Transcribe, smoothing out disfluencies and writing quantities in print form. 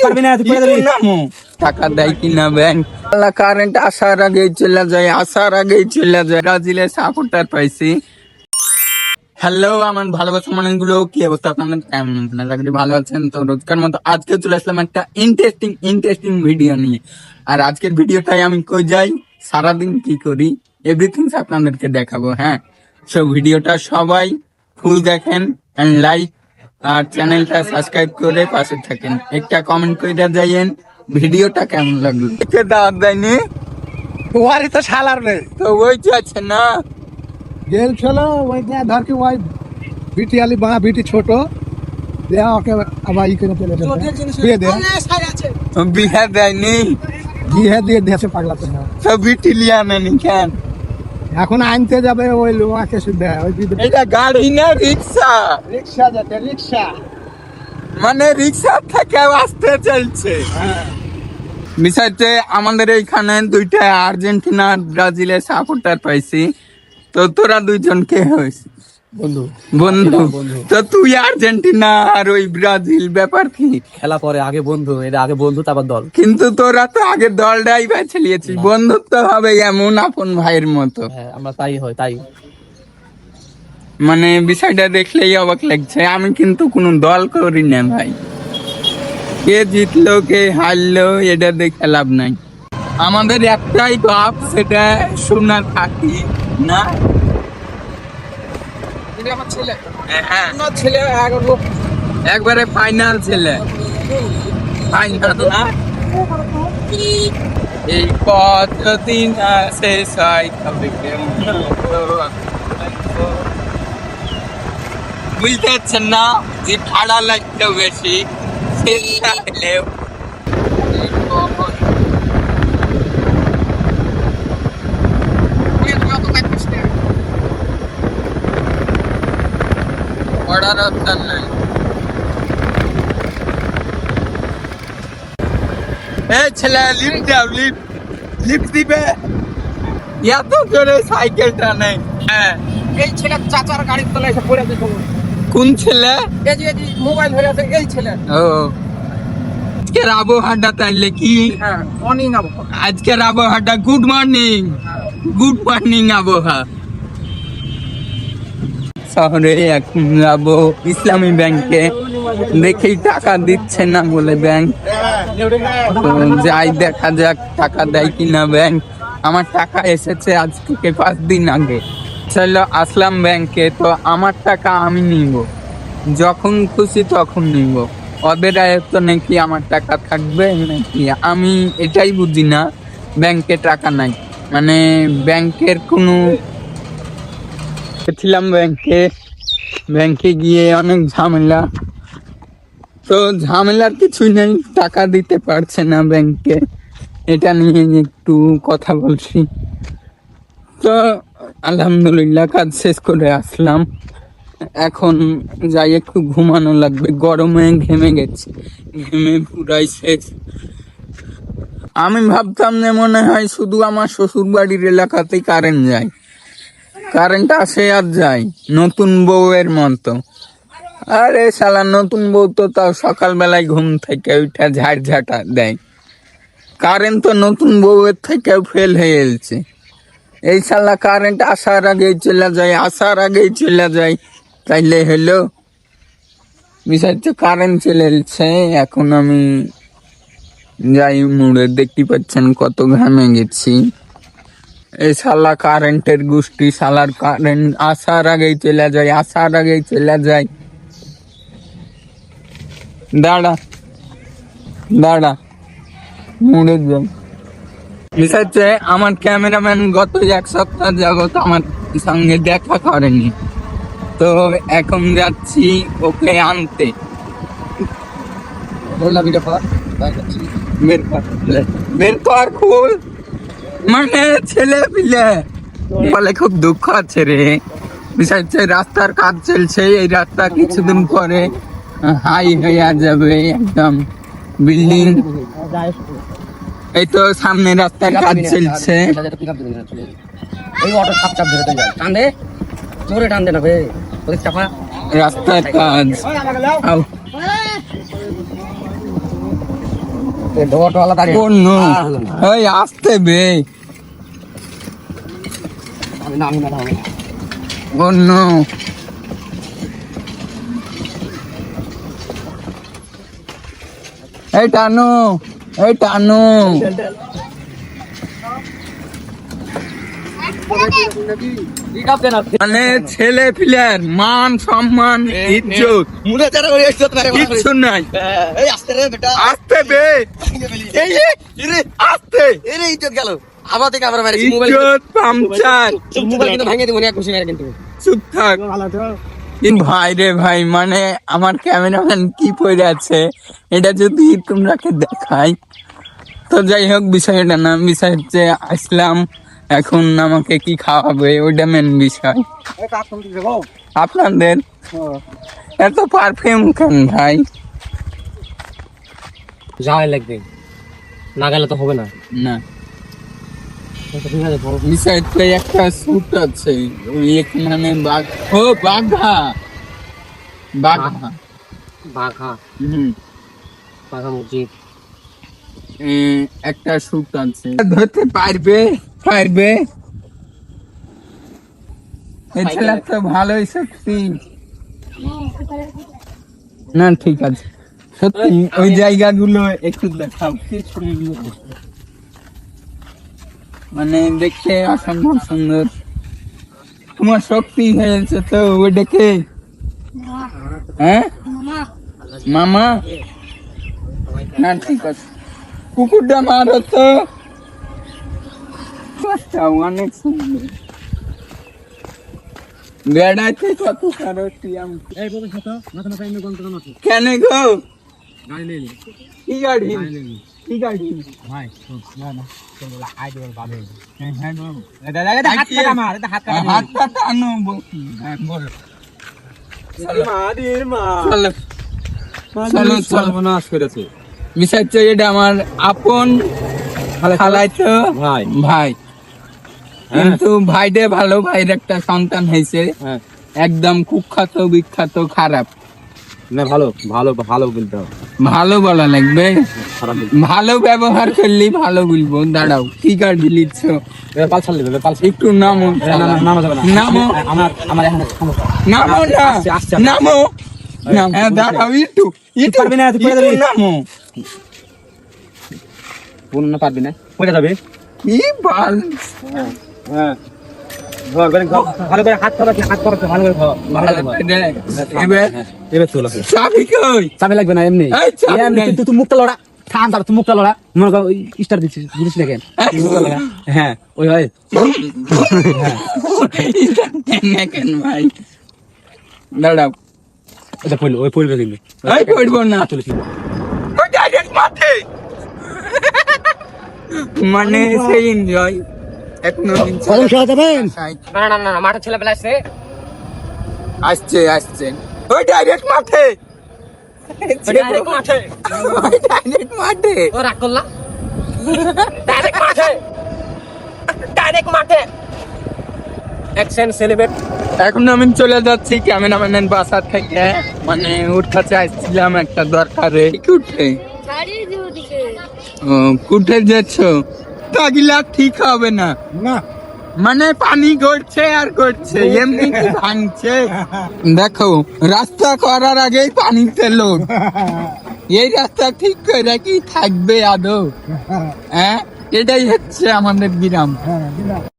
পারবি না, তুই করে দিবি। টাকা দেয় কিনা ব্যাংক, কারেন্ট আসার আগেই চলে যায়, আসার আগেই চলে যায়। ব্রাজিলের সাপোর্টার পাইছি। হ্যালো আমার ভালোবাসা মানুষগুলো, কি অবস্থা আপনাদের? কেমন আপনারা? যদি ভালো আছেন তো রোজকার মতো আজকে চলে আসলাম একটা ইন্টারেস্টিং ভিডিও নিয়ে। আর আজকের ভিডিওটাই আমি কই যাই, সারাদিন কি করি, এভরিথিং আপনাদেরকে দেখাবো। হ্যাঁ, সো ভিডিওটা সবাই ফুল দেখেন এন্ড লাইক আর চ্যানেলটা সাবস্ক্রাইব করে পাশে থাকেন। একটা কমেন্ট করে যাইয়েন ভিডিওটা কেমন লাগলো। একে দাওয়াত দেয়নি ওয়ারি তো শালার রে তো ওই যে আছে না, গেল ছিল ওই যে ধর কি ওই বিটি আলি বড় বিটি ছোট দেয়া ওকে আবার ই করে চলে যাবে দিয়ে দে বিহা দেয়নি দিয়ে দিয়েছে পাগলা তো না। তো বিটি লিয়া নেনি কেন? এখন আনতে যাবে ওই লোয়াকে শুদ্ধ ওই এটা গাড়ি না রিক্সা, রিক্সা যাতে রিক্সা মানে রিক্সা থেকে আসতে চলছে। বিষয়তে আমাদের এইখানে দুইটা আর্জেন্টিনা আর ব্রাজিলের সাপোর্টার পাইছি। তো তোরা দুইজন কে হয়েছে? বন্ধু বন্ধু। তো তুই আর্জেন্টিনা আর ওই ব্রাজিল, ব্যাপার কি? খেলা পরে আগে বন্ধু, এটা আগে বন্ধু তারপর দল। কিন্তু তোরা তো আগে দলটাই বেছে নিয়েছিস, বন্ধুত্ব হবে এমন আপন ভাইয়ের মতো। হ্যাঁ আমরা তাই হয় তাই। মানে বিষয়টা দেখলেই অবাক লাগছে। আমি কিন্তু কোনো দল করি না ভাই, কে জিতলো কে হারলো এটা দেখে লাভ নাই। আমাদের একটাই বাপ, সেটা সোনার খাকি না। আমার ছেলে হ্যাঁ, আমার ছেলে একবারে ফাইনাল ছেলে, ফাইনাল না। এই পথ যদি না শেষ হয় তবে কেমন হলো? বুঝতে পারছেন না যে ভাড়া লাগতো বেশি, সেটা হলেও পড়ার অবস্থান নেই। এই ছেলে লিফট দাও, লিফট দিবে। এত জোরে সাইকেলটা নেই। হ্যাঁ, এই ছেলে চাচার গাড়ির তলায় এসে পড়ে আছে। কোন ছেলে? এই যে মোবাইল ধরে আছে এই ছেলে। ও, আজকের আবহাওয়াটা তাহলে কি? হ্যাঁ মর্নিং আবহাওয়া। আজকের আবহাওয়াটা গুড মর্নিং আবহাওয়া। শহরে এখন যাবো ইসলামী ব্যাংকে, দেখি টাকা দিচ্ছে না বলে ব্যাংক। তো যাই, দেখা যাক টাকা দেয় কিনা ব্যাংক। আমার টাকা এসেছে আজ থেকে 5 দিন আগে। চলো আসলাম ব্যাংকে, তো আমার টাকা আমি নিব, যখন খুশি তখন নিব। ওদের আয়ত্ত নাকি আমার টাকা থাকবে নাকি, আমি এটাই বুঝি না। ব্যাংকে টাকা নাই, মানে ব্যাংকের কোনো ছিলাম ব্যাংকে গিয়ে অনেক ঝামেলা। তো ঝামেলার কিছুই নেই, টাকা দিতে পারছে না ব্যাংকে, এটা নিয়ে একটু কথা বলছি। তো আলহামদুলিল্লাহ কাজ শেষ করে আসলাম, এখন যাই একটু ঘুমানো লাগবে, গরমে ঘেমে গেছি, ঘেমে পুরাই শেষ। আমি ভাবতাম যে মনে হয় শুধু আমার শ্বশুর বাড়ির এলাকাতেই কারেন্ট যায়, কারেন্ট আসে আর যায় নতুন বউয়ের মতো। আরে শালা নতুন বউ তো তাও সকালবেলায় ঘুম থেকে উঠে ঝাড়ঝাটা দেয়, কারেন্ট তো নতুন বউয়ের থেকেও ফেল হয়ে গেছে। এই শালা কারেন্ট আসার আগেই চলে যায়, আসার আগেই চলে যায়, তাইলে হলো বিষয় তো কারেন্ট চলে এলছে। এখন আমি যাই মুড়ে, দেখতে পাচ্ছেন কত ঘামে গেছি। এই শালা কারেন্টের গোষ্ঠী, শালার কারেন্ট আসার আগেই চলে যায়, আসার আগেই চলে যায়। দাঁড়া মুড়ে যাই। বিষয় হচ্ছে আমার ক্যামেরাম্যান গত 1 সপ্তাহ যাবত আমার সঙ্গে দেখা করেনি, তো এখন যাচ্ছি ওকে আনতে। বের কর খুল, মানে ছেলে পিলে বলে খুব দুঃখ আছে রে। বিষয় হচ্ছে রাস্তার কাজ চলছে, এই রাস্তা কিছুদিন পরে হাই হয়ে যাবে, একদম বিল্ডিং। এই তো সামনে রাস্তার কাজ চলছে, রাস্তার কাজ। কোন ওই আসতে বে কোন এই টানো মানে ছেলে পিলার মান সম্মান ইজ্জত কিচ্ছু নাই আসতে বে আসতে ইজ্জত পাংচার চুপ থাক ভাই রে ভাই, মানে আমার ক্যামেরাম্যান কি পড়ে আছে এটা যদি তোমরাকে দেখাই তো যাই হোক, বিষয়টা না, বিষয় হচ্ছে আসলাম এখন আমাকে কি খাওয়াবে ওইটা মেন বিষয়। আপনাদের এত পারফিউম কেন ভাই? যাওয়াই লাগবে, না গেলে তো হবে না। না বিষয় তো একটা স্যুট আছে ওই এখানে ও বাঘা মসজিদ একটা স্যুট আছে, ধরতে পারবে এই ছেলে তো ভালোই সত্যি না, ঠিক আছে সত্যি ওই জায়গাগুলো একটু দেখাও, কি সুন্দর, মানে দেখতে অসম্ভব সুন্দর। তোমার শক্তি হয়েছে তো ওইটাকে, হ্যাঁ মামা, না ঠিক আছে কুকুরটা মারো তো, অনেক সুন্দর বেড়াইতে কত সারো কেন গো? কি গাড়ি হাতটা টানো, বলো বিষয় হচ্ছে এটা আমার আপন খালাইতো ভাই, কিন্তু ভাইরে ভালো, ভাইয়ের একটা সন্তান হয়েছে একদম কুখ্যাত বিখ্যাত খারাপ না, ভালো ভালো ভালো বলতে হবে, ভালো বলা লাগবে, ভালো ব্যবহার করলেই ভালো বলবো। দাঁড়াও কি গাড়ি লিখছ? একটু নামো, নামো, নামো, দাঁড়াও একটু নামো, পারবি না, পড়ে যাবে। কি বাল, ভালো করে হাত ধরো, চাবি কই? চাবি লাগবে না, এমনি এই চাবি এমনি নাই। তুই মুখটা লড়া, থাম তুই মুখটা লড়া, মনে কর স্টার দিচ্ছিস, বুঝিস না কেন? হ্যাঁ ওই হয় কেন ভাই? দাঁড়াও, এটা পড়লো, ওই পড়বে কিন্তু পড়বো না, ওই ডাইরেক্ট মাঠে, মানে সেই এনজয় এখনো না মাঠে ছেলেবেলা আসছে ওই ডাইরেক্ট মাঠে, ডাইরেক্ট মাঠে ও রাগ করলা, ডাইরেক্ট মাঠে অ্যাকশন সেলিব্রেট। এখন আমি চলে যাচ্ছি ক্যামেরাম্যানের বাসা থেকে, মানে ওর কাছে আসছিলাম একটা দরকারে। কুঠে কুঠে যাচ্ছ? তাগিলা ঠিক হবে না, মানে পানি গড়ছে আর গড়ছে, এমনি কি ভাঙছে? দেখো রাস্তা করার আগেই পানিতে লোক, এই রাস্তা ঠিক করে কি থাকবে আদৌ? হ্যাঁ, এটাই হচ্ছে আমাদের গ্রাম।